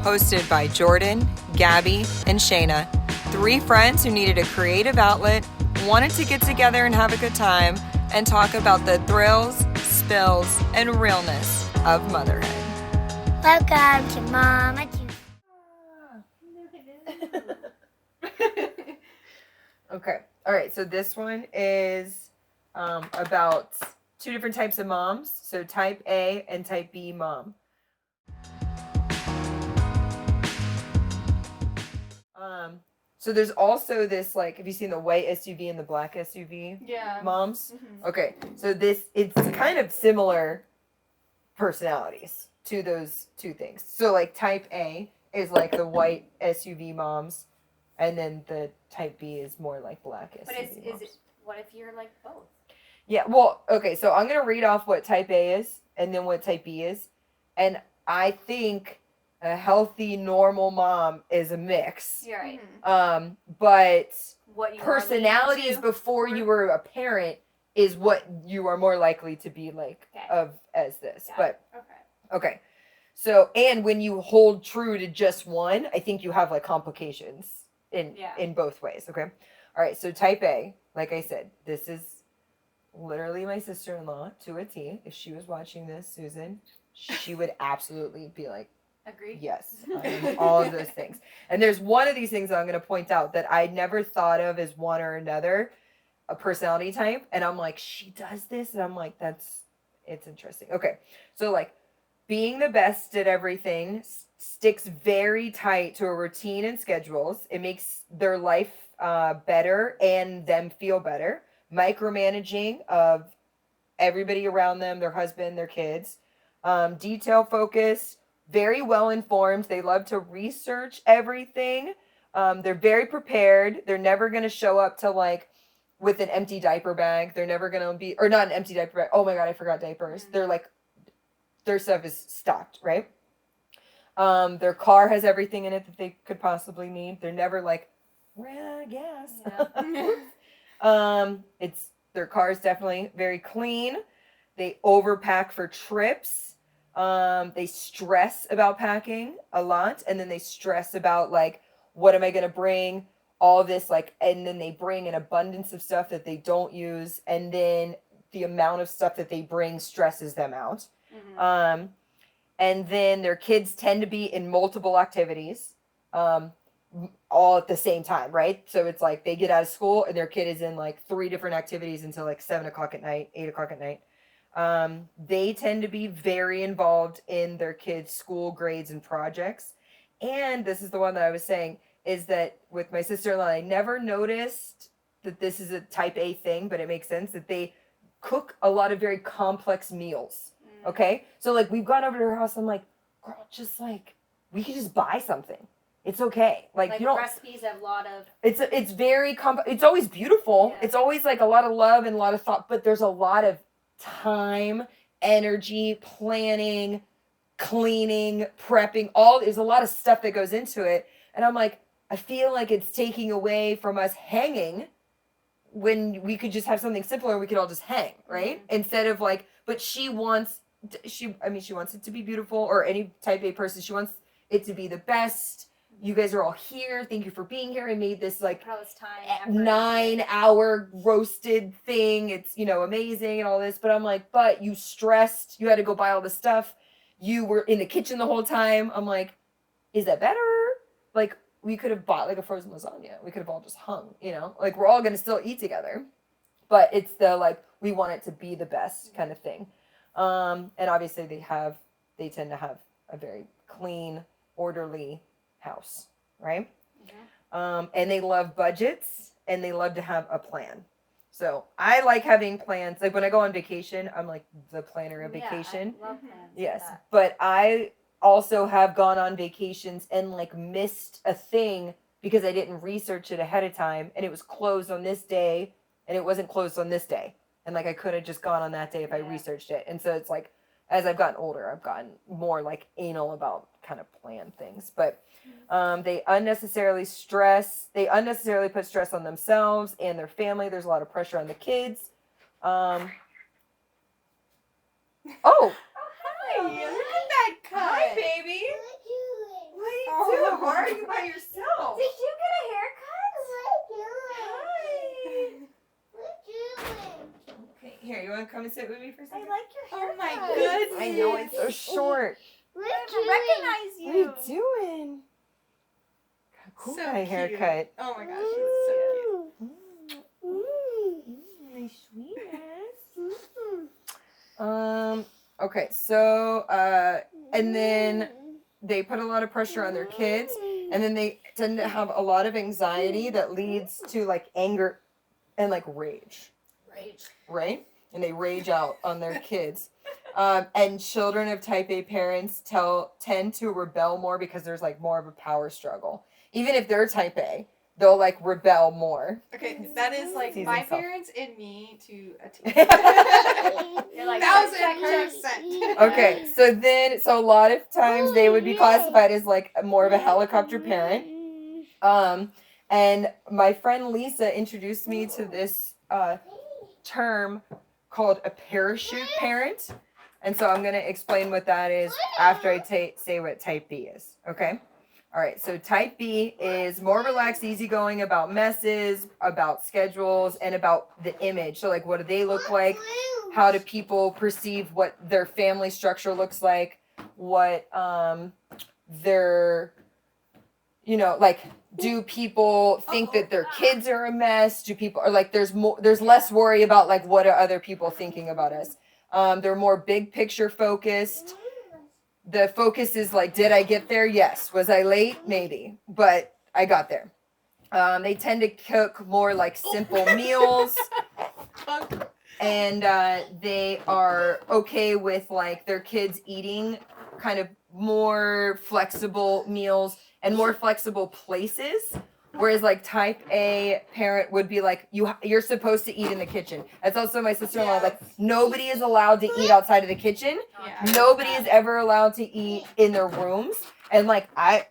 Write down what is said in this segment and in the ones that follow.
hosted by Jordan, Gabby, and Shayna, three friends who needed a creative outlet, wanted to get together and have a good time, and talk about the thrills, spills, and realness of motherhood. Welcome to Mama Okay. All right. So this one is about two different types of moms. So type A and type B mom. So there's also this, like, have you seen the white SUV and the black SUV? Yeah. Moms? Mm-hmm. Okay. So it's kind of similar personalities to those two things. So like type A is like the white SUV moms, and then the type B is more like black SUV But moms. is it, what if you're like both? Yeah, well, okay, so I'm going to read off what type A is and then what type B is. And I think a healthy, normal mom is a mix. You're right. But What you personalities are before you were a parent is what you are more likely to be like as this. But okay. So, and when you hold true to just one, I think you have like complications in both ways, okay? All right, so type A, like I said, this is literally my sister-in-law to a T. If she was watching this, Susan, she would absolutely be like, agree? yes, all of those things. And there's one of these things that I'm going to point out that I never thought of as one or another, a personality type. And I'm like, she does this? And I'm like, it's interesting. Okay, so like being the best at everything, sticks very tight to a routine and schedules. It makes their life better and them feel better. Micromanaging of everybody around them, their husband, their kids. Detail focused, very well informed. They love to research everything. They're very prepared. They're never going to show up to like with an empty diaper bag. They're never going to be, or not an empty diaper bag. Oh my God, I forgot diapers. They're like, their stuff is stocked, right? Their car has everything in it that they could possibly need. They're never like, ran out of gas. Yeah. Their car is definitely very clean. They overpack for trips. They stress about packing a lot, and then they stress about like, what am I gonna bring? All this like, and then they bring an abundance of stuff that they don't use, and then the amount of stuff that they bring stresses them out. Mm-hmm. And then their kids tend to be in multiple activities, all at the same time, right? So it's like they get out of school and their kid is in like 3 different activities until like 7 o'clock at night, 8 o'clock at night. They tend to be very involved in their kids' school grades and projects. And this is the one that I was saying, is that with my sister-in-law, I never noticed that this is a type A thing, but it makes sense that they cook a lot of very complex meals. Okay? So like we've gone over to her house, I'm like, girl, just like, we could just buy something. It's okay. Like you don't, recipes have a lot of. It's very it's always beautiful. Yeah. It's always like a lot of love and a lot of thought, but there's a lot of time, energy, planning, cleaning, prepping. There's a lot of stuff that goes into it, and I'm like, I feel like it's taking away from us hanging when we could just have something simpler and we could all just hang, right? Mm-hmm. Instead of like, but she wants it to be beautiful, or any type A person. She wants it to be the best. You guys are all here. Thank you for being here. I made this like 9-hour roasted thing. It's, amazing and all this. But I'm like, but you stressed. You had to go buy all this stuff. You were in the kitchen the whole time. I'm like, is that better? Like, we could have bought like a frozen lasagna. We could have all just hung, like we're all going to still eat together. But it's the like, we want it to be the best kind of thing. And obviously they tend to have a very clean, orderly house, right? Yeah. And they love budgets, and they love to have a plan. So I like having plans. Like when I go on vacation, I'm like the planner of vacation. I love plans. Yes, but I also have gone on vacations and like missed a thing because I didn't research it ahead of time, and it was closed on this day, and it wasn't closed on this day, and like I could have just gone on that day if I researched it. And so it's like, as I've gotten older, I've gotten more like anal about kind of plan things. But they unnecessarily put stress on themselves and their family. There's a lot of pressure on the kids. Oh, hi! Look at that cut. Hi, baby. What are too. Why are you by yourself? Did you get a haircut? Okay, here, you want to come and sit with me for a I second? like your Oh haircut. my goodness. I know, it's so short. I don't recognize What are you. you doing? Cool So guy cute. haircut. Oh my gosh, she's so My sweetness. Okay, so, and then they put a lot of pressure on their kids, and then they tend to have a lot of anxiety that leads to like anger and like rage, Rage. right? And they rage out on their kids. And children of type A parents tend to rebel more because there's like more of a power struggle. Even if they're type A, they'll like rebel more. Okay, that is like Sees my himself. parents and me to a T. You're like, 1000%. Okay, so a lot of times they would be classified as like more of a helicopter parent. And my friend Lisa introduced me to this term called a parachute parent. And so I'm going to explain what that is after I say what type B is. Okay? All right, so type B is more relaxed, easygoing about messes, about schedules, and about the image. So, like, what do they look like? How do people perceive what their family structure looks like? What their, like, do people think that their kids are a mess? Do people, or like, there's less worry about like what are other people thinking about us? They're more big picture focused. The focus is like, did I get there? Yes. Was I late? Maybe, but I got there. They tend to cook more like simple meals, and they are okay with like their kids eating kind of more flexible meals and more flexible places. Whereas like type A parent would be like, you're supposed to eat in the kitchen. That's also my sister-in-law. Yes. Like, nobody is allowed to eat outside of the kitchen. Yeah. Nobody is ever allowed to eat in their rooms. And like my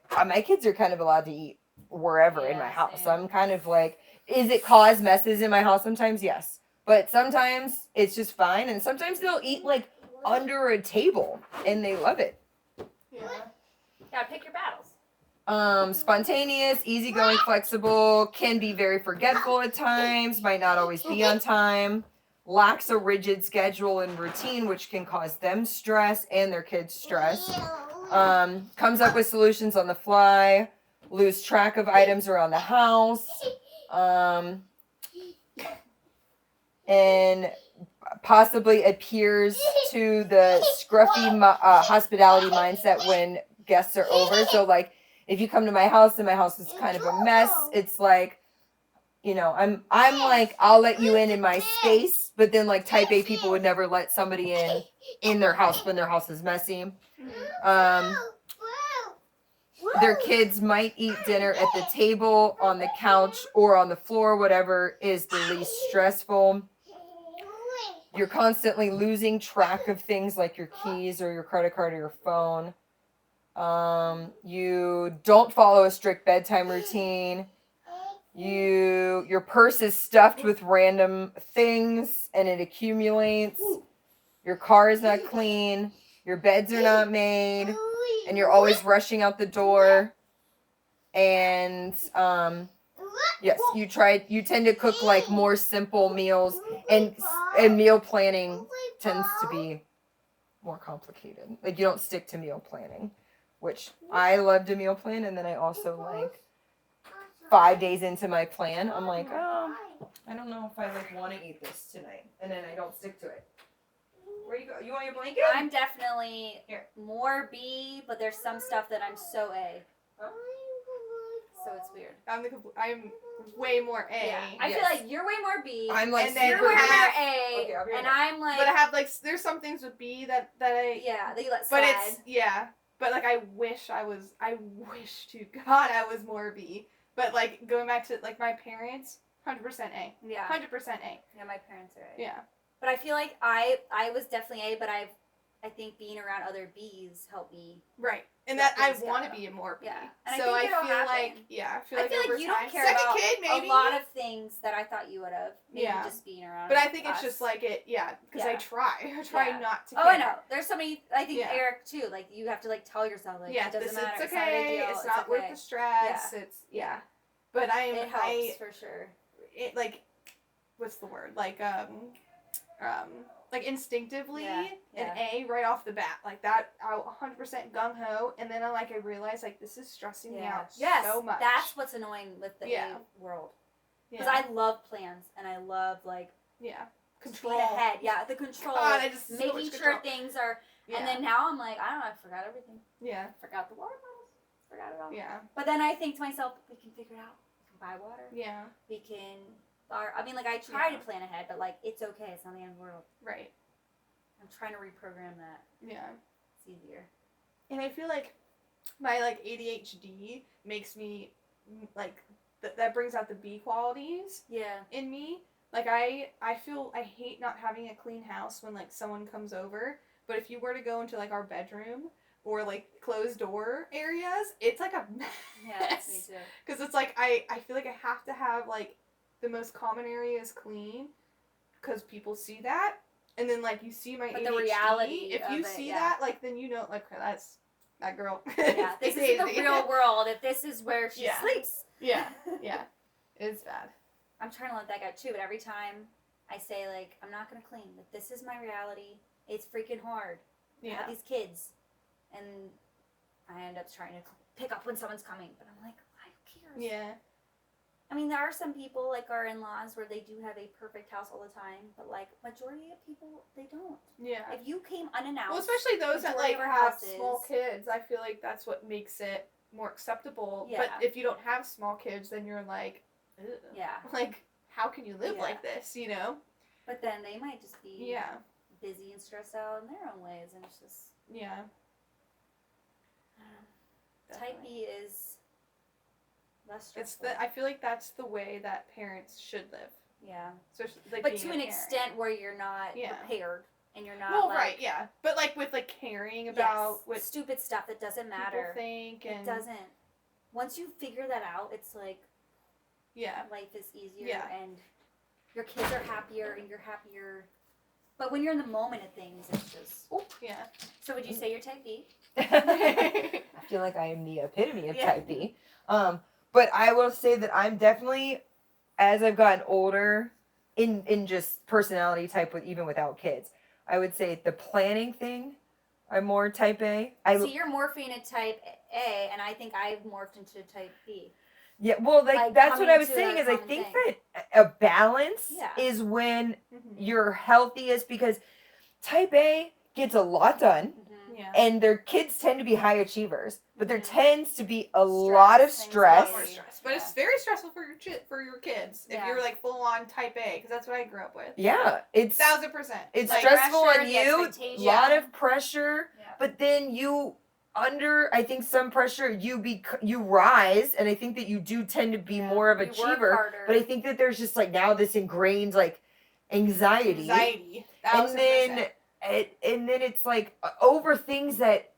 kids are kind of allowed to eat wherever in my Yeah, house. So same. I'm kind of like, is it cause messes in my house sometimes? Yes. But sometimes it's just fine. And sometimes they'll eat like under a table and they love it. Yeah. Gotta pick your battles. Spontaneous, easygoing, flexible, can be very forgetful at times, might not always be on time, lacks a rigid schedule and routine, which can cause them stress and their kids stress. Comes up with solutions on the fly, lose track of items around the house, and possibly appears to the scruffy hospitality mindset when guests are over. So like, if you come to my house and my house is kind of a mess, it's like, I'm like, I'll let you in my space, but then like type A people would never let somebody in their house when their house is messy. Their kids might eat dinner at the table, on the couch, or on the floor, whatever is the least stressful. You're constantly losing track of things like your keys or your credit card or your phone. You don't follow a strict bedtime routine. Your purse is stuffed with random things and it accumulates. Your car is not clean. Your beds are not made. And you're always rushing out the door. And yes, you tend to cook like more simple meals, and meal planning tends to be more complicated. Like, you don't stick to meal planning, which I love to meal plan, and then I also like 5 days into my plan, I'm like, oh, I don't know if I like want to eat this tonight, and then I don't stick to it. Where you go? You want your blanket? I'm definitely more B, but there's some stuff that I'm so A. So it's weird. I'm way more A. Yeah. I feel like you're way more B. I'm like, And then you're way more half- A. Okay, I'll be right and back. I'm like, But I have like there's some things with B that I yeah, that you let but slide. it's but like I wish to God I was more B. But like going back to like my parents, 100% A. Yeah. 100% A. Yeah, my parents are A. Yeah. But I feel like I was definitely A, but I've I think being around other bees helped me. Right. And Let that I things want to go. be a more bee. Yeah. And I so think I it'll feel happen. like I feel like I feel over like you time, don't care second about kid maybe. a lot of things that I thought you would have. Maybe Yeah. just being around. But I think it's us. just like because I Yeah. try. I try Yeah. not to. Oh, care. I know. There's so many. I think Yeah. Eric too. Like you have to like tell yourself like it doesn't this matter. it's It's not a big okay. deal. It's not okay. worth the stress. It's But It helps for sure. it like what's the word like instinctively Yeah. an A right off the bat like that I 100% gung ho and then I realize like this is stressing me out Yes. so much. That's what's annoying with the Yeah. A world. yeah. Because I love plans and I love like control being ahead. Yeah, the control. God, I just so making much sure control. things are. yeah. And then now I'm like, I don't know. I forgot everything. yeah Forgot the water bottles. Forgot it all. yeah But then I think to myself, we can figure it out. We can buy water. yeah We can. I mean, like I try Yeah. to plan ahead, but like it's okay. It's not the end of the world. right I'm trying to reprogram that. yeah It's easier. and I feel like my ADHD makes me like that brings out the B qualities Yeah. in me. Like I feel I hate not having a clean house when someone comes over. But if you were to go into our bedroom or closed door areas, it's like a mess. Yeah, that's me too. Because it's I feel like I have to have the most common areas clean because people see that. And then you see my But ADHD. the reality If you of it, see yeah. that, then you know that's that girl. Yeah, this is the ADHD. real world. If this is where she Yeah. sleeps. Yeah, yeah. It's bad. I'm trying to let that go too, but every time I say I'm not gonna clean. This is my reality. It's freaking hard. I Yeah. have these kids, and I end up trying to pick up when someone's coming. But I'm like, who cares? Yeah. I mean, there are some people our in-laws where they do have a perfect house all the time, but majority of people they don't. Yeah. If you came unannounced, Well, especially those that majority of our have houses- small kids, I feel like that's what makes it more acceptable. Yeah. But if you don't have small kids, then you're like, ugh. yeah. How can you live Yeah. like this? You know? But then they might just be Yeah. busy and stressed out in their own ways, and it's just Yeah. type B is less It's stressful. I feel like that's the way that parents should live. Yeah. Especially, But being to a an parent. extent where you're not Yeah. prepared and you're not Well, right, yeah. But with caring about what stupid stuff that doesn't matter. people think and It doesn't. Once you figure that out, it's yeah. life is easier Yeah. and your kids are happier and you're happier. But when you're in the moment of things, it's just. Yeah. So would you say you're type B? I feel like I am the epitome of Yeah. type B. But I will say that I'm definitely, as I've gotten older, in just personality type even without kids, I would say the planning thing, I'm more type A. See, you're morphing into type A, and I think I've morphed into type B. Yeah, well, that's what coming I was to saying a is I common think thing. that a balance Yeah. is when Mhm. you're healthiest because type A gets a lot done. Mm-hmm. Yeah. And their kids tend to be high achievers, but there Mhm. tends to be a lot of Stress, stress. More anxiety. stress. But it's very stressful for your kids if Yeah. you're full on type A because that's what I grew up with. Yeah, it's 1000%. it's Like, stressful pressure, on the you, expectation. lot of pressure, Yeah. but then you under I think some pressure you rise, and I think that you do tend to be Yeah. more of a You work achiever. harder. But I think that there's just now this ingrained anxiety. Anxiety. And 1000%. then it's over things that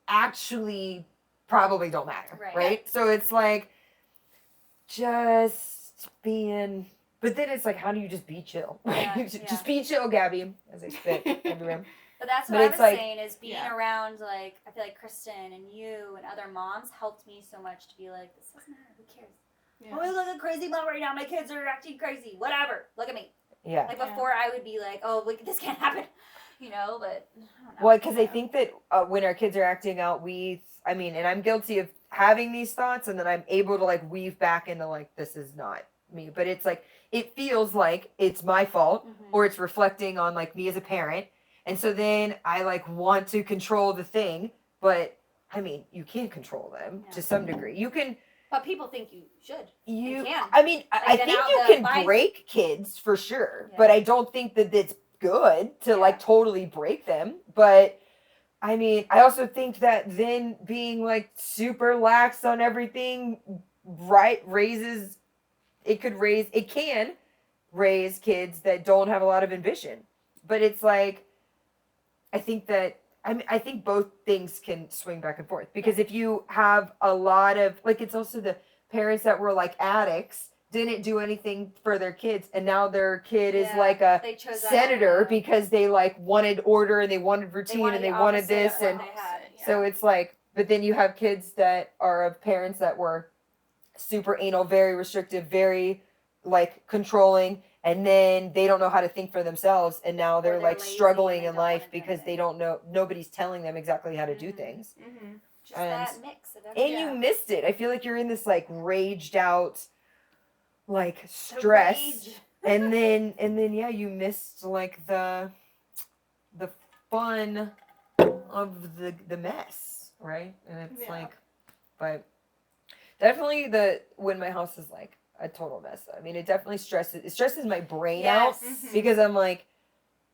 actually probably don't matter, Right. right? So it's just being, but then it's how do you just be chill? Yeah, Just be chill, Gabby, as I spit everywhere. But that's But what I it's was saying is being yeah. around I feel like Kristen and you and other moms helped me so much to be this doesn't matter, who cares? Yeah. Oh, I look a crazy mom right now, my kids are acting crazy, whatever, look at me. Yeah. Yeah. Before I would be oh, look, this can't happen, but I don't know. Well, because I think that when our kids are acting out, and I'm guilty of having these thoughts, and then I'm able to weave back into this is not me, but it's it feels like it's my fault, Mhm. or it's reflecting on me as a parent, and so then I want to control the thing, but you can't control them Yeah. to some degree. You can. But people think you should. You, can. I mean, I then think out you the can life- break kids for sure, Yeah. but I don't think that it's good to Yeah. totally break them. But I also think that then being super lax on everything, right, it can raise kids that don't have a lot of ambition. But it's I think that I mean, I think both things can swing back and forth because if you have a lot of like, it's also the parents that were like addicts didn't do anything for their kids, and now their kid is Yeah, like a they chose that senator route. because they like wanted order and they wanted routine and they the wanted opposite this, of what and they had. so it's like, but then you have kids that are of parents that were super anal, very restrictive, very like controlling, and then they don't know how to think for themselves, and now they're they're like lazy struggling and they in don't wanna life do because they anything. don't know, nobody's telling them exactly how to do Mhm. things. Mm-hmm. Just And- that mix of And everything. Yeah. you missed it. I feel like you're in this like raged out like The stress. rage. and then yeah, you missed like the fun of the mess, right? And it's Yeah. like, but definitely when my house is like a total mess. I mean, it definitely stresses my brain Yes. out Mhm. because I'm like,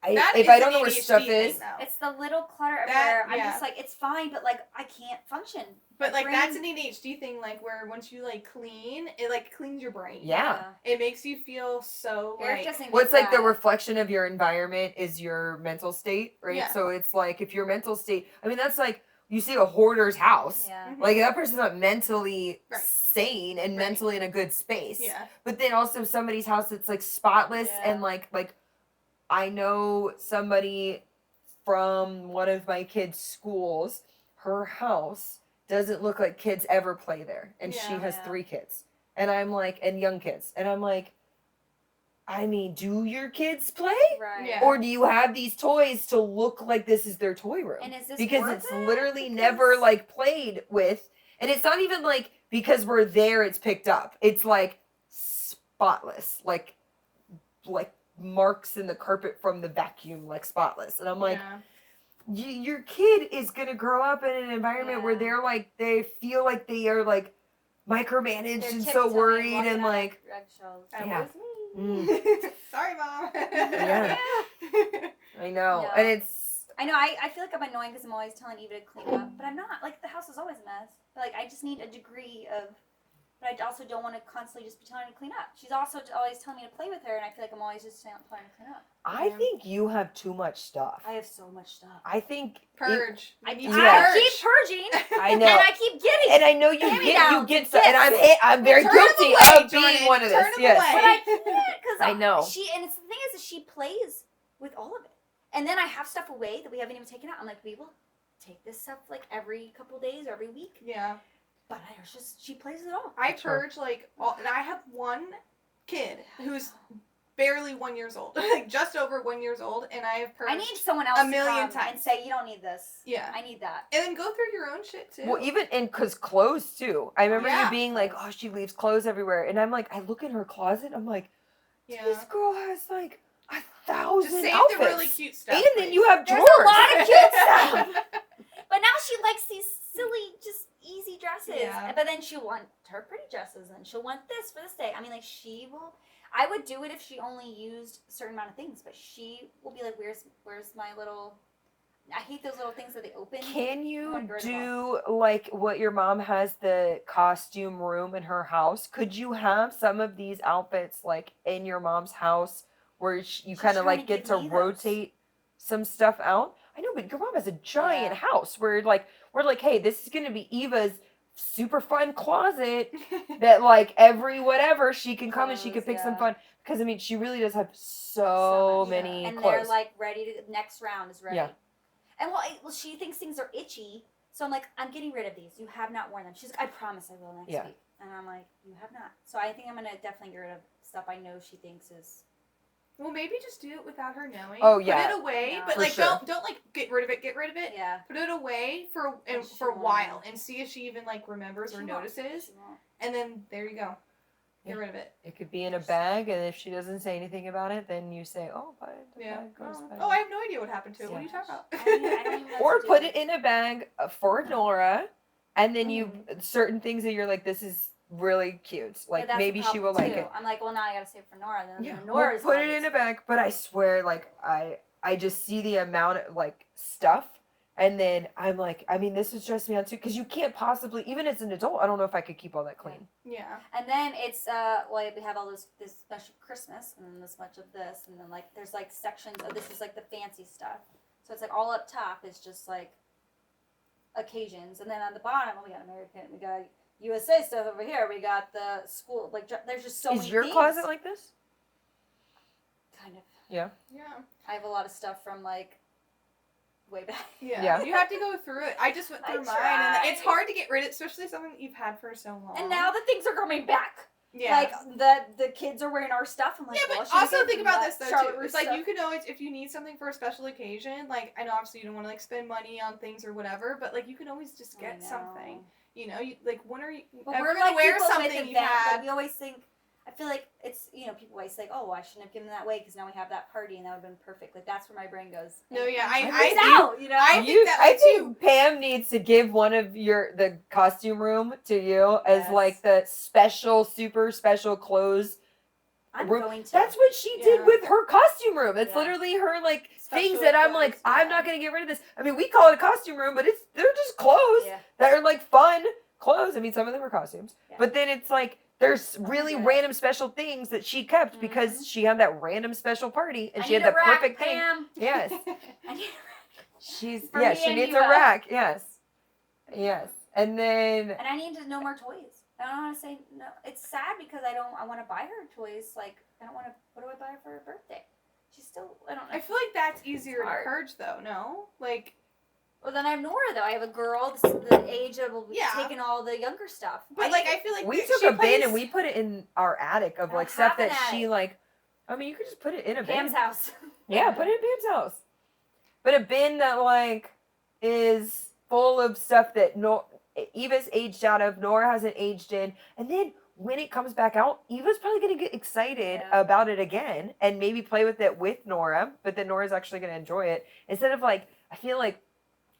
That if is I an don't know where ADHD stuff thing, is, though. It's the little clutter That- everywhere. I'm yeah. just like, it's fine, but like I can't function. But My like that's an brain- ADHD thing, like where once you like clean, it like cleans your brain. yeah. It makes you feel so Eric like doesn't Well, it's get like the that. reflection of your environment is your mental state, right? Yeah. So it's like if your mental state, I mean, that's like you see a hoarder's house. Yeah. Mhm. Like that person's not mentally Right. sane and Right. mentally in a good space. yeah. But then also somebody's house that's like spotless Yeah. and like I know somebody from one of my kids' schools, her house doesn't look like kids ever play there. And she Yeah. has Yeah. 3 kids. And I'm like, and young kids. And I'm like, I mean, do your kids play? Right. Yeah. Or do you have these toys to look like this is their toy room? And is this Because worth it's it? literally Because- never like played with. And it's not even like because we're there it's picked up. It's like spotless. Like marks in the carpet from the vacuum, like spotless. And I'm like, yeah. your kid is gonna grow up in an environment where Yeah. they're like they feel like they are like micromanaged They're and so tiptoeing, worried walking and on like eggshells. That Yeah. was me. Sorry, Mom. Yeah. I know. No. And it's I know. I feel like I'm annoying because I'm always telling Eva to clean up, but I'm not. Like the house is always a mess. But, like I just need a degree of. But I also don't want to constantly just be telling her to clean up. She's also always telling me to play with her, and I feel like I'm always just telling her to clean up. I Yeah. think you have too much stuff. I have so much stuff. I think Purge. I, We I need to Yeah. purge. keep purging, I know. and I keep getting. And I know you Hand me get downs, some, I'm very Turn 'em guilty away, of being Jordan. one of Turn this. 'em Yes. away. But I can't because I know. She and it's the thing is that she plays with all of it, and then I have stuff away that we haven't even taken out. I'm like, we will take this stuff like every couple days or every week. Yeah. But she plays with it all. I That's her. purge like all, and I have one kid who's barely 1 year old, like just over 1 year old, and I have purged. I need someone else a million to come and times. say you don't need this. Yeah. I need that. And then go through your own shit too. Well, even in cause clothes too. I remember Yeah. you being like, "Oh, she leaves clothes everywhere," and I'm like, I look in her closet. I'm like, yeah. this girl has like 1,000 Just save outfits, the really cute stuff. and then you have There's drawers. a lot of cute stuff. But now she likes these silly, just easy dresses. Yeah. But then she'll want her pretty dresses, and she'll want this for this day. I mean, like she will. I would do it if she only used a certain amount of things, but she will be like, "Where's my little?" I hate those little things that they open. Can Oh, you I'd get rid do like what your mom has the costume room in her house? Could you have some of these outfits like in your mom's house where you She's kind of trying like to get give to me those. rotate some stuff out? I know, but your mom has a giant house where like we're like, hey, this is gonna be Eva's super fun closet that like every whatever she can come and she can Clothes, pick some yeah. fun because I mean she really does have so much, many and clothes. they're like ready to. Next round is ready. Yeah. And well, she thinks things are itchy, so I'm like, I'm getting rid of these. You have not worn them. She's like, I promise I will next Yeah. week. And I'm like, you have not. So I think I'm gonna definitely get rid of stuff I know she thinks is. Well, maybe just do it without her knowing. Oh, yeah. Put it away, Yeah. but For like sure. don't like get rid of it. Get rid of it. Yeah. Put it away for a she while won't. and see if she even like remembers She or won't. notices, She won't. and then there you go. Get Yeah. rid of it. It could be in a bag, and if she doesn't say anything about it, then you say, "Oh, but the Yeah. bag goes back." Oh, I have no idea what happened to it. What are you Yeah. talking about? I don't even know Or what to put do. it in a bag for Nora, and then you Mm-hmm. certain things that you're like, "This is really cute." But Like that's the maybe she will problem, like too. it. I'm like, well, now I gotta save it for Nora. Then Yeah, Nora's put all it in this a bag. But I swear, like I just see the amount of like stuff. And then I'm like, I mean, this would stress me out too, because you can't possibly, even as an adult, I don't know if I could keep all that clean. Yeah. And then it's well, we have all this much of Christmas, and then this much of this, and then like there's like sections of this is like the fancy stuff. So it's like all up top is just like occasions, and then on the bottom we got American, we got USA stuff over here, we got the school, like there's just so Is many your things. closet like this? Kind of. Yeah. I have a lot of stuff from like way back. Yeah. You have to go through it. I just went I through mine, tried. and it's hard to get rid of, especially something that you've had for so long. And now the things are coming back. yeah. Like the kids are wearing our stuff. I'm like, Yeah, well, but should we also get think about that this though Charlotte too. Russe It's like stuff? you can always, if you need something for a special occasion, like I know obviously you don't want to like spend money on things or whatever, but like you can always just I get know. something. You know, you, like when are you But ever we're gonna like wear people with something you event, had? like, we always think. I feel like it's people always think, oh, I shouldn't have given that away because now we have that party and that would have been perfect. Like that's where my brain goes. No, yeah, It's I out, you know. I think that way, think Pam needs to give one of the costume room to you as Yes. like the special, super special clothes. I'm room. going to. That's what she did Yeah. with her costume room. That's Yeah. literally her like Special things that I'm like, clothes, I'm yeah. not gonna get rid of this. I mean, we call it a costume room, but they're just clothes Yeah. that are like fun clothes. I mean, some of them are costumes, Yeah. but then it's like there's really Yeah. random special things that she kept because she had that random special party and I she had need a the rack, perfect thing. Pam. Yes. I need She's For yeah, me she and needs you, a rack. Yes, yes, and then and I need to know more toys. I don't want to say no. It's sad because I want to buy her toys. Like I don't want to. What do I buy her for her birthday? She's still. I don't know. I feel like that's easier to hard. purge though. No, like Well, then I have Nora though. I have a girl the age of Yeah. taking all the younger stuff. but like I feel like we she took a bin plays- and we put it in our attic of I like don't stuff have that an she attic. like. I mean, you could just put it in a bin. Pam's house. Yeah, put it in Pam's house. But a bin that like is full of stuff that Eva's aged out of, Nora hasn't aged in, and then when it comes back out, Eva's probably gonna get excited Yeah. about it again and maybe play with it with Nora, but then Nora's actually gonna enjoy it instead of like I feel like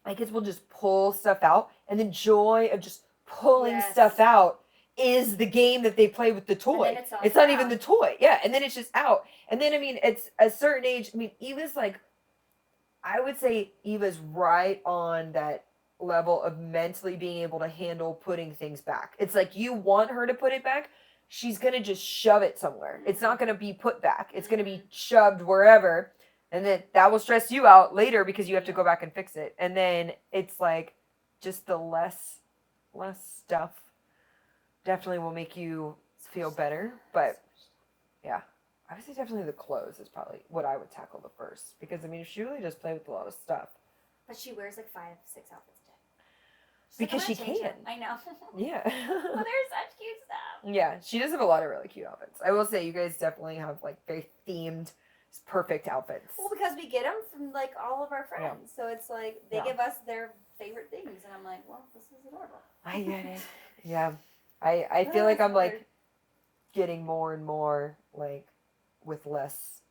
my kids will just pull stuff out, and the joy of just pulling Yes. stuff out is the game that they play with the toy. then it's all It's not even out. the toy. Yeah, and then it's just out. And then I mean, it's a certain age. I mean, Eva's like, I would say Eva's right on that level of mentally being able to handle putting things back. It's like you want her to put it back, she's gonna just shove it somewhere. It's not gonna be put back. It's gonna be shoved wherever, and then that will stress you out later because you have to go back and fix it. And then it's like just the less stuff definitely will make you feel better. But yeah, I would say definitely the clothes is probably what I would tackle the first, because I mean if she really does play with a lot of stuff. But she wears like 5-6 outfits a day. She's Because like, I'm she gonna change can. them. I know. Yeah. Well, there's such cute stuff. Yeah, she does have a lot of really cute outfits. I will say you guys definitely have like very themed, perfect outfits. Well, because we get them from like all of our friends, so it's like they Yeah. give us their favorite things, and I'm like, well, this is adorable. I get it. Yeah. I feel like I'm like getting more and more like with less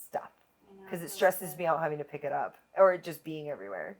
stuff because it stresses me out having to pick it up or it just being everywhere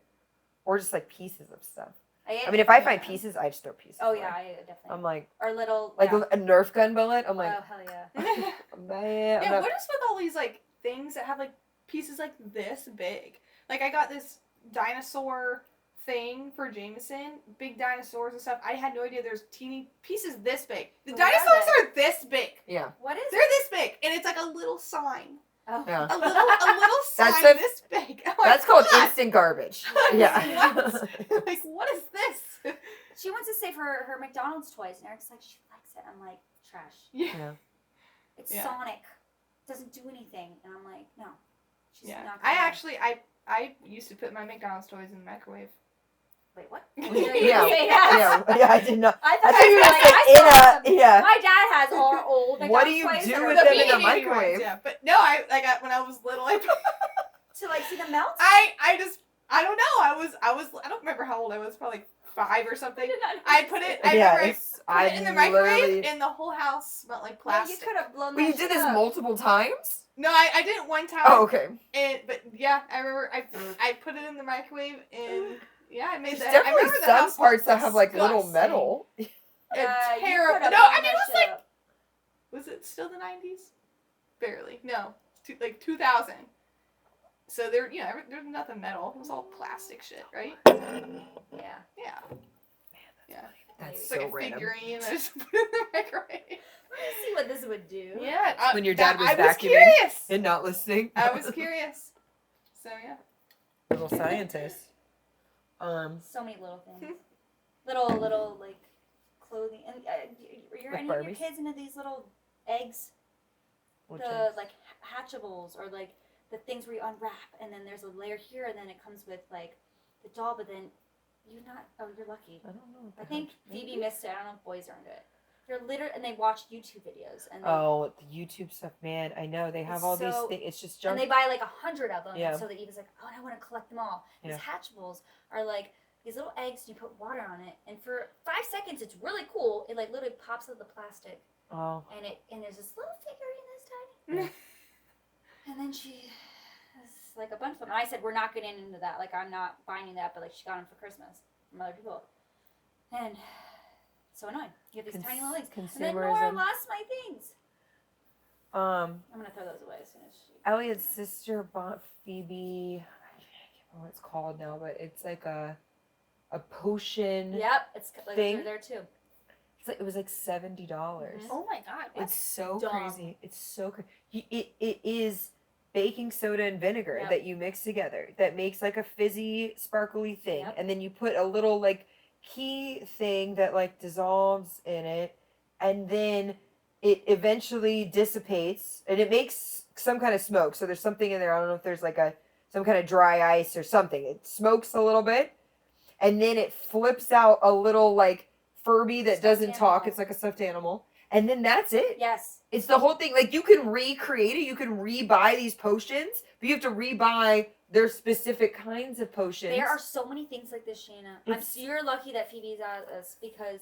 or just like pieces of stuff. I mean, if I find pieces, I just throw pieces. Oh away. yeah, I definitely. I'm like our little like yeah. a Nerf gun bullet. I'm like, Oh hell yeah. man, I'm Yeah, not- what is with all these like things that have like pieces like this big? Like I got this dinosaur thing for Jameson, big dinosaurs and stuff. I had no idea there's teeny pieces this big. The What are dinosaurs they? are this big. yeah. What is They're it? this big, and it's like a little sign. Oh. Yeah. A little sign That's a- this big. I'm That's like, called "What?" instant garbage. Yeah. What? Like what is this? She wants to save her McDonald's toys, and Eric's like, she likes it. I'm like, trash. Yeah. It's Yeah. Sonic. Doesn't do anything, and I'm like, no. She's Yeah. not. I gonna- actually I used to put my McDonald's toys in the microwave. Wait, what? Yeah. You didn't say that. Yeah. I didn't know. I I thought thought you you were were gonna like, I say still have in a yeah. My dad has our old What do McDonald's you toys do that are with the them in the baby microwave? Yeah, but no, I when I was little, to like see them melt. I don't know. I don't remember how old I was. Probably like 5 or something. I put it. I Yeah, remember it's- I put it in the microwave, and the whole house smelled like Well, you plastic. could have blown But you that did shit this up. multiple times? No, I did it one time. Oh, okay. But yeah, I remember I put it in the microwave, and yeah, I made There's that. I definitely remember the some house parts smelled that have like little disgusting. metal. And You terrible. could have No, blown I mean that it was shit like, up. was it still the 90s? Barely. No, like 2000. So there's nothing metal. It was all plastic shit, right? Yeah. Yeah. Yeah. That's It's so like a random. figurine that I just put in the microwave. Let's see what this would do. Yeah. When your dad was I was vacuuming. curious. And not listening. I was curious. So yeah. little scientist. So many little things. little like clothing. And you're Like any of your Barbies? kids into these little eggs? Which The is- like hatchables or like the things where you unwrap and then there's a layer here and then it comes with like the doll, but then you're not. Oh, you're lucky. I don't know. what I the think heck- Phoebe missed it. I don't know if boys are into it. They're literally and they watch YouTube videos and they, Oh, the YouTube stuff, man. I know they have It's all these so- things. It's just and junk. they buy like 100 of them. Yeah. And so that Eva's like, oh, I want to collect them all. These Yeah. hatchables are like these little eggs. You put water on it, and for 5 seconds, it's really cool. It like literally pops out of the plastic, Oh, and there's this little figurine this tiny. And then she has like a bunch of them. And I said, we're not getting into that. Like, I'm not buying that, but like she got them for Christmas from other people. And it's so annoying. You have these tiny little things. And then Nora consumerism. lost my things. I'm going to throw those away as soon as she. Elliot's sister bought Phoebe. I can't remember what it's called now, but it's like a potion. Yep, it's like Thing. they're there too. It's like, it was like $70. Mhm. Oh my god. It's so dumb. crazy. It's so crazy. It is baking soda and vinegar Yep. that you mix together that makes like a fizzy, sparkly thing, Yep. and then you put a little like key thing that like dissolves in it, and then it eventually dissipates, and it makes some kind of smoke. So there's something in there. I don't know if there's like some kind of dry ice or something. It smokes a little bit, and then it flips out a little like Furby that Stuffed doesn't talk. animal. It's like a stuffed animal. And then that's it. Yes. It's the whole thing. Like you can recreate it. You can rebuy these potions, but you have to rebuy their specific kinds of potions. There are so many things like this, Shayna. It's- You're lucky that Phoebe's at us because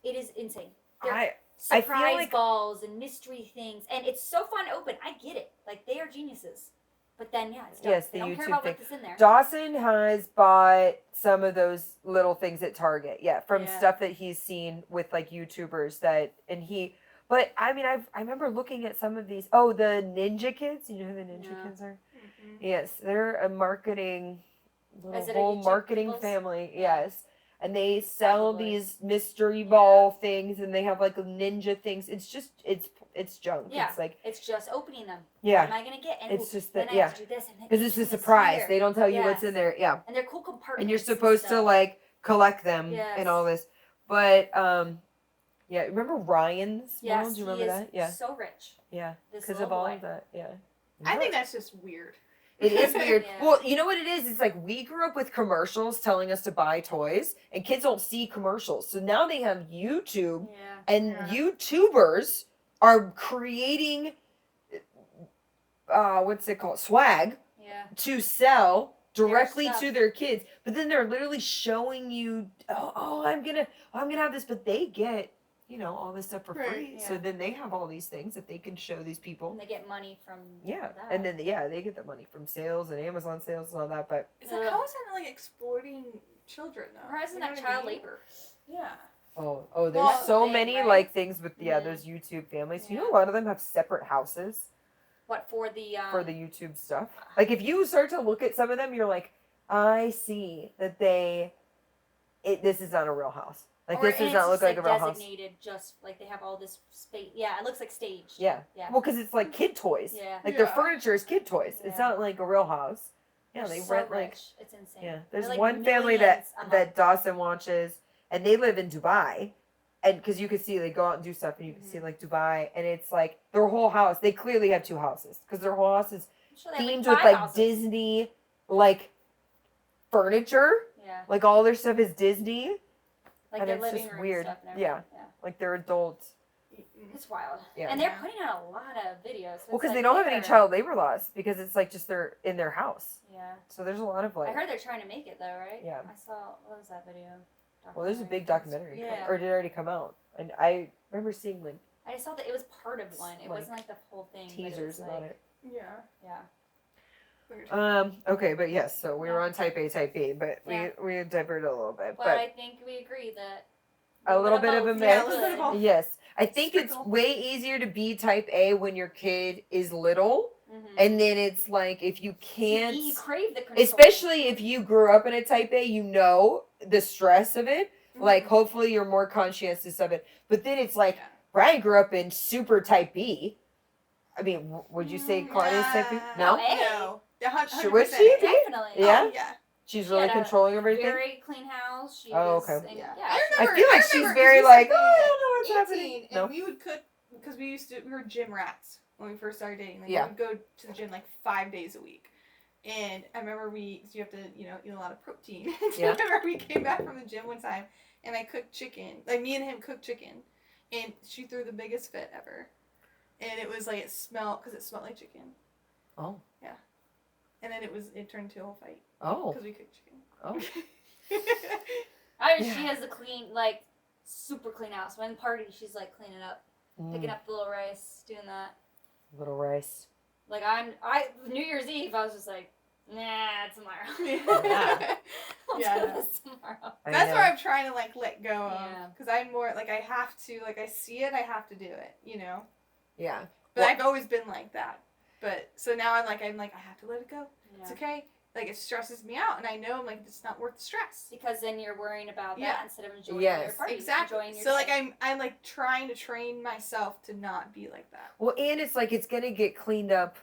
it is insane. There- I Surprise like- balls and mystery things, and it's so fun to open. I get it. Like they are geniuses. But then it's dumb. Yes, they the don't care YouTube about thing. what's in there. Dawson has bought some of those little things at Target. Yeah, from Yeah. stuff that he's seen with like YouTubers but I mean I remember looking at some of these. Oh, the Ninja Kids. You know who the Ninja No. Kids are? Mhm. Yes, they're a marketing Is it a whole YouTube marketing people's? family. Yeah. Yes. And they sell Probably. these mystery ball things, and they have like ninja things. It's just it's junk. Yeah. It's like It's just opening them. yeah, What am I gonna get? And It's just then that- I have to do this, and then because each it's a one is surprise. here. They don't tell you what's Yes. in there. Yeah, And they're cool compartments. and you're supposed to stuff. like collect them Yes. and all this. But yeah, remember Ryan's Yes, mom? Do you he remember is that? Yeah, so rich. yeah, This because little of all boy. of that. Yeah, I think that's just weird. it is weird. Yeah. Well, you know what it is? It's like we grew up with commercials telling us to buy toys, and kids don't see commercials. So now they have YouTube, Yeah. and Yeah. YouTubers are creating what's it called? Swag Yeah. to sell directly stuff. to their kids. But then they're literally showing you, I'm gonna have this, but they get, all this stuff for Right, free. So yeah. then they have all these things that they can show these people. And they get money from Yeah. that. And then they get the money from sales and Amazon sales and all that. But It's like, how is that like exploiting children though? or isn't You know that what I child mean? labor? Yeah. oh, there's Well, so thing, many right? like things with Mhm. those YouTube families. You know, Yeah. a lot of them have separate houses What for the for the YouTube stuff. Like if you start to look at some of them, you're like, I see that this is not a real house. Like or- this and does it's not look just, like a real house. designated just like they have all this space. Yeah, it looks like staged. Yeah. Yeah. Well, because it's like kid toys. Yeah. Like their Yeah. furniture is kid toys. It's Yeah. not like a real house. Yeah, They're they so rent like rich. It's insane. yeah. They're There's like one family that millions. Dawson watches, and they live in Dubai, and because you can see they go out and do stuff, and you can see Mm-hmm. like Dubai, and it's like their whole house. They clearly have two houses because their whole house is I'm sure they have, themed like, with 5 like houses. Disney like furniture. Yeah. Like all their stuff is Disney. Like and their it's living just room weird. stuff and Yeah. everything. Yeah. Like they're adults. Mm-mm. It's wild. Yeah. And they're Yeah. putting out a lot of videos. So Well, it's because like they don't have any they're- child labor laws because it's like just they're in their house. Yeah. So there's a lot of I like. heard they're trying to make it though, right? Yeah. I saw what was that video? Well, there's a big documentary, Yeah. or did it already come out? And I remember seeing like I just saw that it was part of one. It Like, wasn't like the whole thing. but it teasers was about like, it. Yeah. Yeah. Weird. Okay, but yes, so we were Yeah. on type A, type B, but Yeah. we diverted a little bit, But but I think we agree that a little bit of a both mix. is Yeah, a little bit of good. both. Yes, I think it's Sprinkle. way easier to be type A when your kid is little, Mhm. and then it's like if you can't, you crave the control. especially if you grew up in a type A, you know the stress of it. Like, Mhm. hopefully, you're more conscientious of it. But then it's like Yeah. Brian grew up in super type B. I mean, would you say Claudia's type B? Nah. No. A. No. Should- would she be? Definitely. Yeah? Oh, yeah. She's She really had a controlling everything. Very clean house. She Oh, was, okay. and, Yeah. yeah. I I remember- feel like she's remember very we like, used oh, to I be don't know what's 18, happening. and No. we would cook because we were gym rats when we first started dating. Like, Yeah. we would go to the gym like 5 days a week. And I remember so you have to, eat a lot of protein. Yeah. I remember we came back from the gym one time and I cooked chicken. Like, me and him cooked chicken. And she threw the biggest fit ever. And it was like, it smelled like chicken. Oh. And then it turned into a whole fight Oh. because we cooked chicken. Oh. She Yeah. has the clean, like, super clean house. When party, she's like cleaning up, picking up the little rice, doing that. Little rice. Like New Year's Eve, I was just like, nah, tomorrow. Yeah. I'll Yeah, I do know. this tomorrow. I That's know. where I'm trying to like let go of, Yeah. because I'm more like I have to, like I see it, I have to do it, Yeah. But Well- I've always been like that. But so now I'm like I have to let it go. It's Yeah. okay. Like it stresses me out, and I know I'm like it's not worth the stress. Because then you're worrying about that Yeah. instead of enjoying Yes. your party. Exactly. Enjoying your So like day. I'm like trying to train myself to not be like that. Well, and it's like it's gonna get cleaned up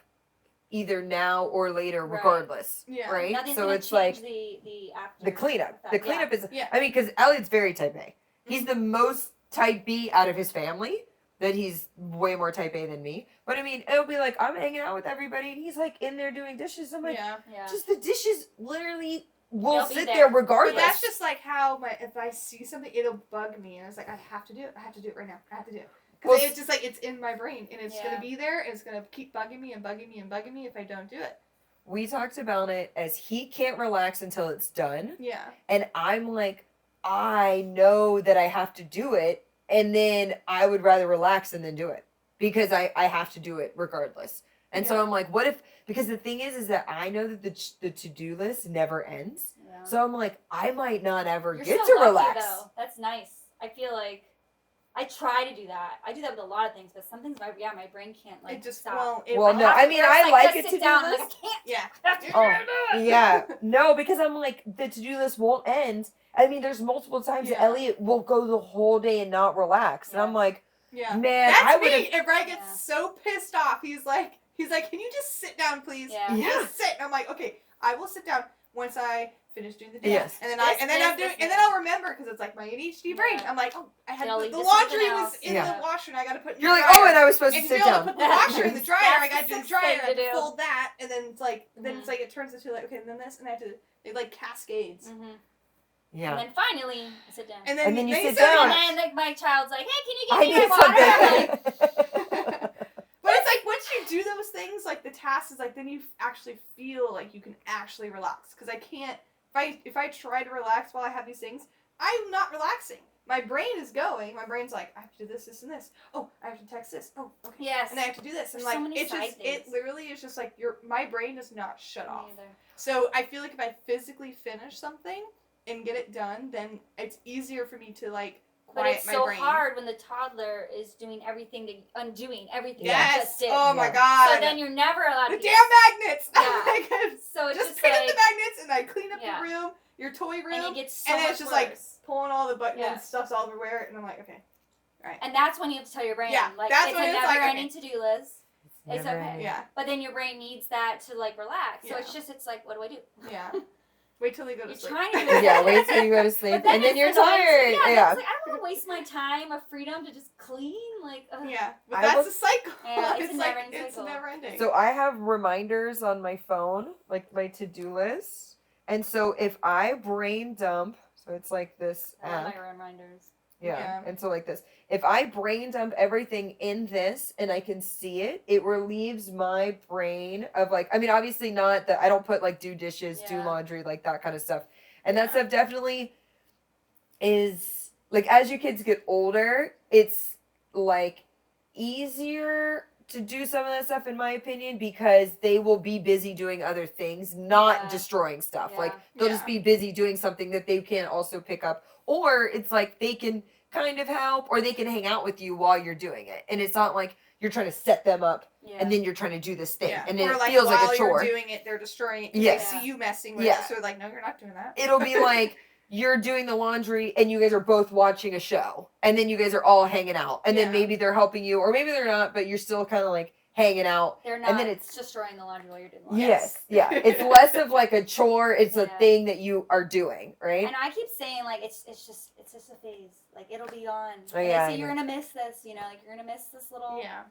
either now or later, Right. regardless. Yeah. Right. Nothing's so gonna it's like change the after. the cleanup. effect. The cleanup is. Yeah. I mean, because Elliot's very type A. He's the most type B out of his family. That he's way more type A than me. But I mean, it'll be like I'm hanging out with everybody, and he's like in there doing dishes. I'm like, Yeah. Yeah. just the dishes literally will They'll be sit there. there But regardless. that's just like how if I see something, it'll bug me, and it's like I have to do it. I have to do it right now. I have to do it. Because Well, it's just like it's in my brain, and it's Yeah. gonna be there, and it's gonna keep bugging me and bugging me and bugging me if I don't do it. We talked about it as he can't relax until it's done. Yeah. And I'm like, I know that I have to do it. And then I would rather relax and then do it because I have to do it regardless. And so Yeah. I'm like, what if, because the thing is that I know that the to-do list never ends. Yeah. So I'm like, I might not ever You're get so to lucky, relax. Though. That's nice. I feel like I try to do that. I do that with a lot of things, but some things, my brain can't like It just stop. won't. It Well, won't. no, I mean, Or it's I like just it sit to down, do like, this. I can't. Yeah. I have to Oh, yeah. No, because I'm like, the to-do list won't end. I mean, there's multiple times that Yeah. Elliot will go the whole day and not relax. And I'm Yeah. like, Yeah. man, That's I would me. have. If Ryan gets Yeah. so pissed off, he's like, can you just sit down, please? Yeah. Yeah. Just sit. And I'm like, okay, I will sit down once I finish doing the dishes. Yes. And then This, I'm doing, this, and then I'll remember because it's like my ADHD brain. Yeah. I'm like, oh, I had They'll the lead to laundry something was else. in Yeah. the washer, and I got to put. it in You're the like, dryer. oh, and I was supposed And to to be sit able down. to put the washer in the dryer, I That's got to do the the dryer, sixth I thing to have to do. fold that, and then it's like, then Mhm. it's like it turns into like, okay, and then this, and I have to, it like cascades. hmm Yeah. And then finally, I sit down. And then, And then you sit sit down. And then like, my child's like, hey, can you give I me need my water? I'm like, something. But it's like once you do those things, like the task is like then you actually feel like you can actually relax. Because I can't if I try to relax while I have these things, I'm not relaxing. My brain is going. My brain's like I have to do this, this, and this. Oh, I have to text this. Oh, okay. yes. And I have to do this. And There's like so many it's side just it things. literally is just like my brain does not shut Me off. either. So I feel like if I physically finish something and get it done, then it's easier for me to like But quiet it's my so brain. hard when the toddler is doing everything, undoing everything. you Yes. just did. Oh my Yeah. god. So then you're never allowed the to damn magnets. Yeah. Oh my god. So it's Just just pick like, up the magnets and I clean up Yeah. the room, your toy and room, it gets so and then much it's just worse. like pulling all the buttons Yeah. and stuff's all everywhere, and I'm like, okay. And that's when you have to tell your brain, Yeah, like, that's it's when a it's like, never-ending to-do list. It's Never okay. ending. Yeah, But then your brain needs that to, like, relax. So Yeah. it's like, what do I do? yeah. Wait till they go to You're sleep. trying to do it. Yeah, wait till you go to sleep, But and then it's you're the noise. tired. Yeah. Yeah. It's like, I don't want to waste my time of freedom to just clean. Like, ugh. Yeah, but I that's will- a cycle. Yeah, it's a like never-ending it's cycle. never ending. So I have reminders on my phone, like my to-do list. And so if I brain dump, so it's like this I love app. my reminders. Yeah. Yeah. And so like this. If I brain dump everything in this and I can see it, it relieves my brain of like, I mean, obviously not that I don't put like do dishes, do Yeah. laundry, like that kind of stuff. And that Yeah. stuff definitely is like as your kids get older, it's like easier to do some of that stuff in my opinion because they will be busy doing other things, not Yeah. destroying stuff. Yeah. Like they'll just Yeah. be busy doing something that they can also pick up, or it's like they can kind of help or they can hang out with you while you're doing it, and it's not like you're trying to set them up Yeah. and then you're trying to do this thing, yeah. and then or it like feels while like a chore. you're doing it, they're destroying it. 'Cause Yes. They see you messing with Yeah. it, so they're like, no, you're not doing that. It'll be like you're doing the laundry and you guys are both watching a show, and then you guys are all hanging out, and then Yeah. maybe they're helping you or maybe they're not, but you're still kind of like hanging out. They're not And then it's destroying the laundry while you're doing laundry. yes, yeah. It's less of like a chore. It's a Yeah. thing that you are doing, right? And I keep saying like it's just a phase. Like it'll be gone. Oh, And yeah, I say I you're know. gonna miss this. You know, like you're gonna miss this little. Yeah.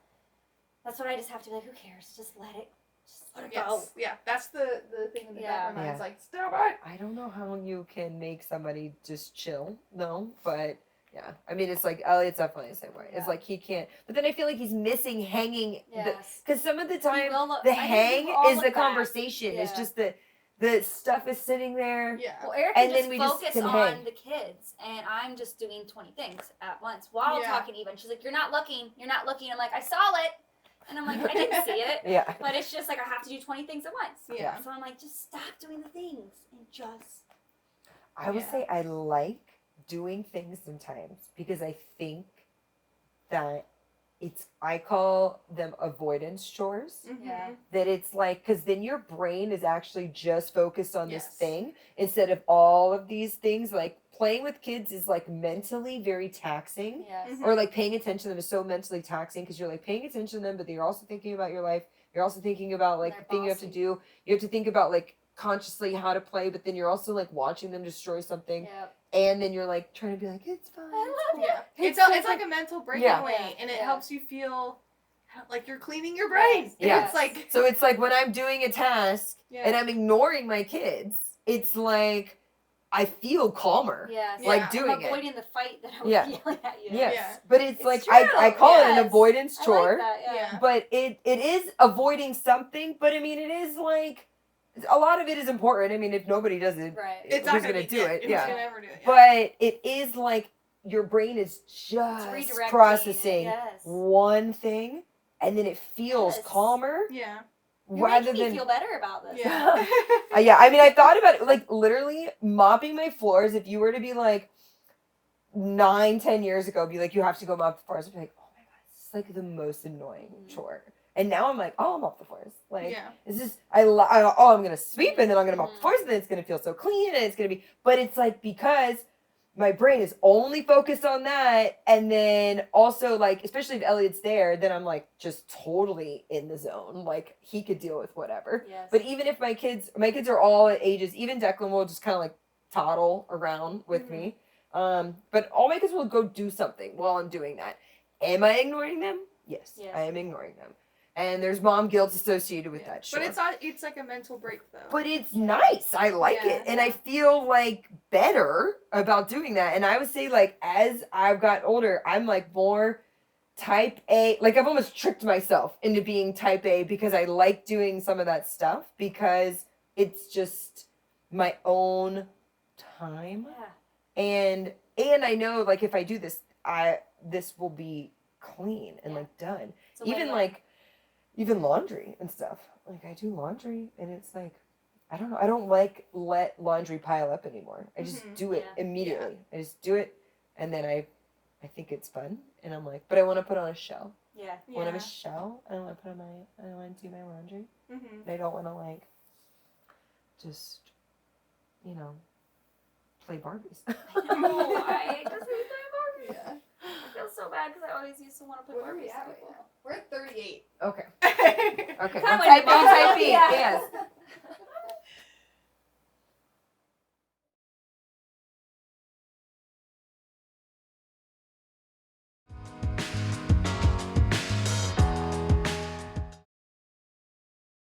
That's what I just have to be like. Who cares? Just let it. Just let it Yes. go. Yeah. That's the thing in the Yeah. back of my mind. It's Yeah. like, stop it. I don't know how you can make somebody just chill, no, but yeah. I mean, it's like Elliot's definitely the same way. It's Yeah. like he can't, but then I feel like he's missing hanging. Yes. Because some of the You time, will look- the I think hang we all is look the back. conversation. It's Yeah. just the stuff is sitting there. Yeah. Well, Eric And can then just we just focus can on hang. the kids, and I'm just doing 20 things at once while Yeah. talking to Eva. And she's like, "You're not looking. You're not looking." I'm like, "I saw it," and I'm like, "I didn't see it." Yeah. But it's just like I have to do 20 things at once. Yeah. So I'm like, just stop doing the things and just. I would Yeah. say I like doing things sometimes because I think that I call them avoidance chores. Mhm. Yeah. That it's like, because then your brain is actually just focused on this Yes. thing instead of all of these things. Like playing with kids is like mentally very taxing. Yes. Mhm. Or like paying attention to them is so mentally taxing because you're like paying attention to them, but then you're also thinking about your life. You're also thinking about like They're the thing you have to bossy. do. You have to think about like consciously how to play, but then you're also like watching them destroy something, Yep. and then you're like trying to be like, it's fine. I love it's Yeah. fine." It's like a mental breakaway, Yeah. and it Yeah. helps you feel like you're cleaning your brain. Yes. Yeah. It's like So it's like when I'm doing a task yeah. and I'm ignoring my kids, it's like I feel calmer. Yes. Like I'm doing it. avoiding the fight that I was Yeah. yelling at you. Yes. Yeah. But it's, It's like true, I call it an yes. avoidance I chore. like that. Yeah. Yeah. But it is avoiding something, but I mean it is like a lot of it is important. I mean if nobody does it, Right. It's who's not gonna be do it? Who's Yeah. gonna ever do it? Yeah. But it is like your brain is just Redirecting. processing Yes. one thing and then it feels Yes. calmer yeah. You're rather making me than feel better about this. Yeah. yeah, I mean, I thought about it, like literally mopping my floors. If you were to be like 9-10 years ago, be like, you have to go mop the floors, I'd be like, oh my god, this is like the most annoying Mhm. chore. And now I'm like, oh, I'll mop the floors. Like, Yeah. this is I'm gonna sweep and then I'm gonna mop the Mhm. floors and then it's gonna feel so clean and it's gonna be. But it's like because my brain is only focused on that, and then also like, especially if Elliot's there, then I'm like just totally in the zone. Like he could deal with whatever. Yes. But even if my kids are all at ages, even Declan will just kind of like toddle around with me. But all my kids will go do something while I'm doing that. Am I ignoring them? Yes, Yes. I am ignoring them. And there's mom guilt associated with Yeah. that. Sure. But it's like a mental break though. But it's nice. I like Yeah. it. And I feel like better about doing that. And I would say like as I've got older, I'm like more type A. Like I've almost tricked myself into being type A because I like doing some of that stuff because it's just my own time. Yeah. And I know like if I do this, this will be clean and Yeah. like done. It's a way Even to like even laundry and stuff. Like I do laundry and it's like I don't know, I don't like let laundry pile up anymore. I just Mhm. do it Yeah. immediately. I just do it and then I think it's fun and I'm like, but I want to put on a shell. Yeah. I want to have a shell. I want to put on I want to do my laundry. Mhm. And I don't want to like just play Barbies. No, I just hate that Barbie. Yeah. I feel so bad because I always used to want to put Where are we Barbies. at right now? We're at 38. Okay. Okay. Okay. Time Well, went type B, by. type B. Yeah. Yes.